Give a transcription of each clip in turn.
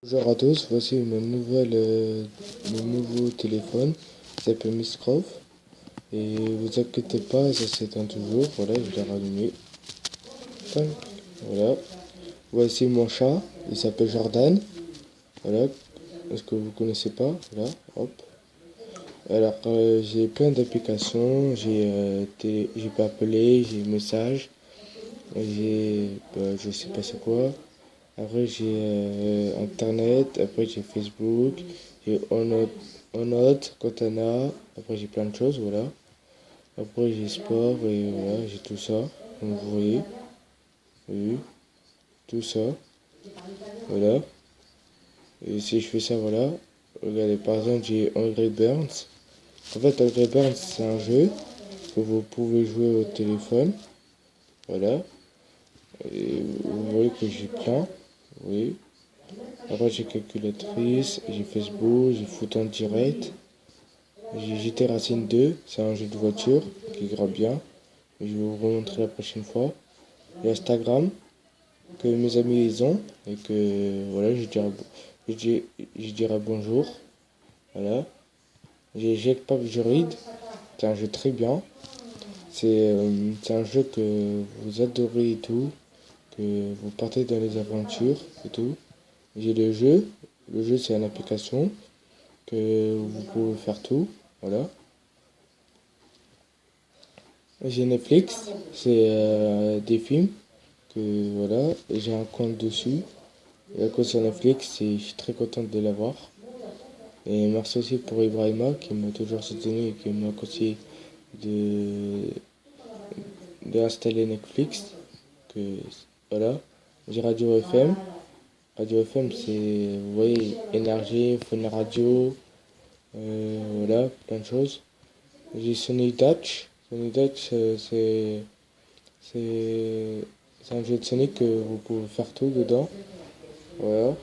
Bonjour à tous, voici mon nouveau téléphone qui s'appelle Miscroft. Et vous inquiétez pas, ça s'éteint toujours. Voilà, je l'ai rallumé. Tac, voilà. Voici mon chat, il s'appelle Jordan. Voilà, est-ce que vous connaissez pas? Voilà, hop. Alors, j'ai plein d'applications. J'ai pas appelé, j'ai message, je sais pas c'est quoi. Après, j'ai Internet, après j'ai Facebook, j'ai Onote, Cortana, après j'ai plein de choses, voilà. Après j'ai sport et voilà, j'ai tout ça, comme vous voyez, oui, tout ça, voilà. Et si je fais ça, voilà, regardez, par exemple, j'ai Angry Birds. En fait, Angry Birds, c'est un jeu que vous pouvez jouer au téléphone, voilà. Et vous voyez que j'ai plein, oui. Après, j'ai calculatrice, j'ai Facebook, j'ai foot en direct, j'ai GT Racing 2, c'est un jeu de voiture qui gratte bien. Je vais vous remontrer la prochaine fois. Et Instagram, que mes amis ils ont, et que voilà, je dirai bonjour. Voilà. J'ai Jetpack Joyride, c'est un jeu très bien. C'est un jeu que vous adorez et tout, que vous partez dans les aventures et tout. J'ai le jeu c'est une application que vous pouvez faire tout, voilà. J'ai Netflix, c'est des films que voilà, et j'ai un compte dessus. Et à cause de Netflix, je suis très content de l'avoir. Et merci aussi pour Ibrahima qui m'a toujours soutenu et qui m'a conseillé de d'installer Netflix. Que voilà, j'ai Radio FM. Radio FM, c'est vous voyez énergie, Fun Radio, voilà, plein de choses. J'ai Sony Dutch. Sony Dutch, c'est c'est un jeu de Sonic que vous pouvez faire tout dedans. Voilà.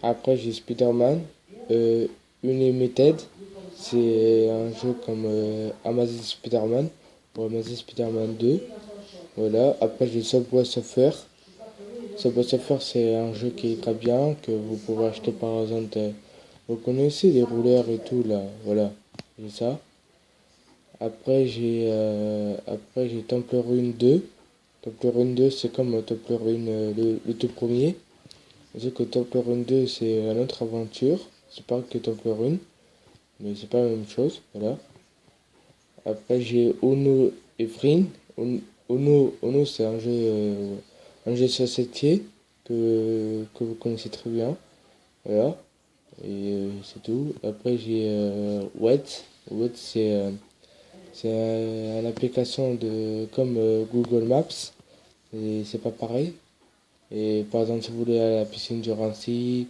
Après, j'ai Spider-Man. Euh, Unlimited. C'est un jeu comme Amazing Spider-Man. Ou Amazing Spider-Man 2. Voilà. Après, j'ai Subway Surfer. Subway Surfer, c'est un jeu qui est très bien. Que vous pouvez acheter par exemple. Vous connaissez les rouleurs et tout là. Voilà. J'ai ça. Après, j'ai Temple Run 2. Temple Run 2, c'est comme Temple Run le tout premier. C'est que Temple Run 2, c'est une autre aventure. C'est pas que Temple Run, mais c'est pas la même chose. Voilà. Après, j'ai Ono et Frin. Ono, c'est un jeu société que vous connaissez très bien. Voilà. Et c'est tout. Après, j'ai Watt. Watt, c'est une application comme Google Maps. Et c'est pas pareil. Et par exemple, si vous voulez aller à la piscine de Rancy,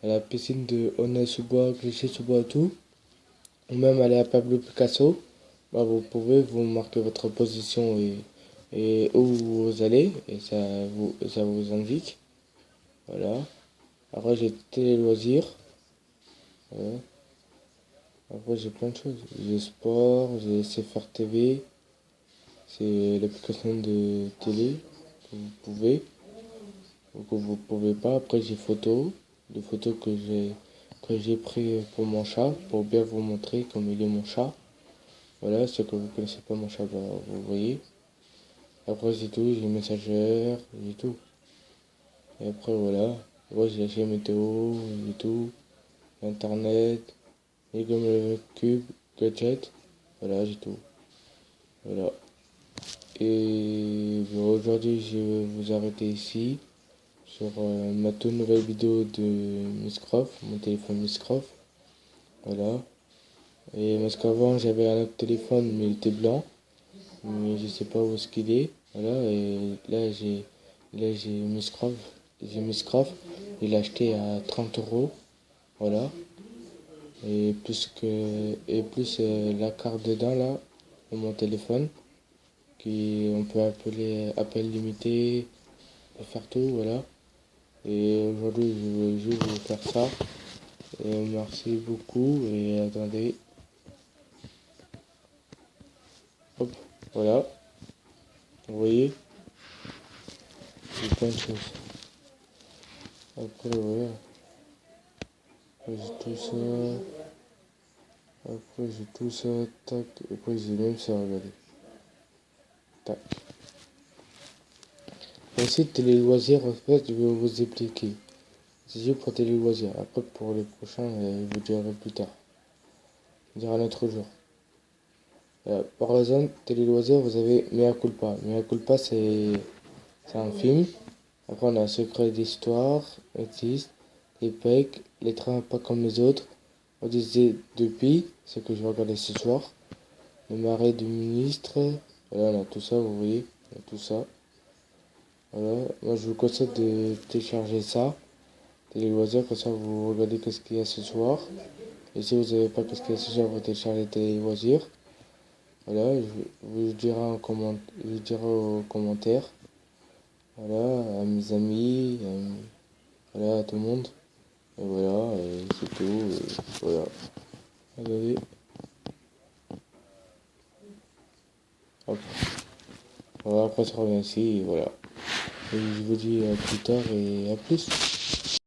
à la piscine de Aulnay-sous-Bois, Clichy-sous-Bois et tout, ou même aller à Pablo Picasso, bah, vous pouvez vous marquer votre position et où vous allez, et ça vous indique. Voilà. Après, j'ai télé loisirs. Voilà. Après, j'ai plein de choses. J'ai sport, j'ai CFR TV, c'est l'application de télé que vous pouvez. Ou que vous pouvez pas. Après j'ai photos, des photos que j'ai pris pour mon chat, pour bien vous montrer comme il est mon chat. Voilà, ce que vous connaissez pas mon chat, bah, vous voyez. Après c'est tout, j'ai Messenger, j'ai tout. Et après voilà, moi j'ai météo, j'ai tout, internet, et comme le cube, gadget, voilà j'ai tout. Voilà. Et bon, aujourd'hui je vais vous arrêter ici sur ma toute nouvelle vidéo de Miscroft, mon téléphone Miscroft. Voilà. Et parce qu'avant j'avais un autre téléphone mais il était blanc. Mais je sais pas où est-ce qu'il est. Voilà. Et là j'ai Miscroft. J'ai Miscroft. Il l'a acheté à 30 euros. Voilà. Et plus la carte dedans là pour mon téléphone. On peut appeler appel limité. On peut faire tout. Voilà. Et aujourd'hui, je vais juste vous faire ça. Et merci beaucoup. Et attendez. Hop, voilà. Vous voyez, c'est plein de choses. Après, voilà. Après j'ai tout ça. Après j'ai tout ça. Tac. Et après j'ai même ça, regardez. Tac. Ensuite, télé loisirs, en fait, je vais vous expliquer. C'est juste pour télé loisirs. Après, pour les prochains, je vous dirai plus tard. Je vous dirai un autre jour. Par exemple, télé loisirs, vous avez Mea Culpa. Mea Culpa, c'est un film. Après, on a Secret d'Histoire, Existe, Les Pecs, Les Trains pas comme les autres. On disait Depuis, ce que je vais regarder ce soir. Le Marais du ministre. Voilà, on a tout ça, vous voyez. On a tout ça. Voilà. Moi, je vous conseille de télécharger ça. Télé loisirs, comme ça, vous regardez qu'est-ce qu'il y a ce soir. Et si vous n'avez pas qu'est-ce qu'il y a ce soir, vous téléchargez Télé loisirs. Voilà, je vous dirai je dirai aux commentaires. Voilà, à mes amis, voilà, à tout le monde. Et voilà, et c'est tout. Et voilà. Regardez. Hop. Voilà, après ça revient ici, et voilà. Et je vous dis à plus tard et à plus.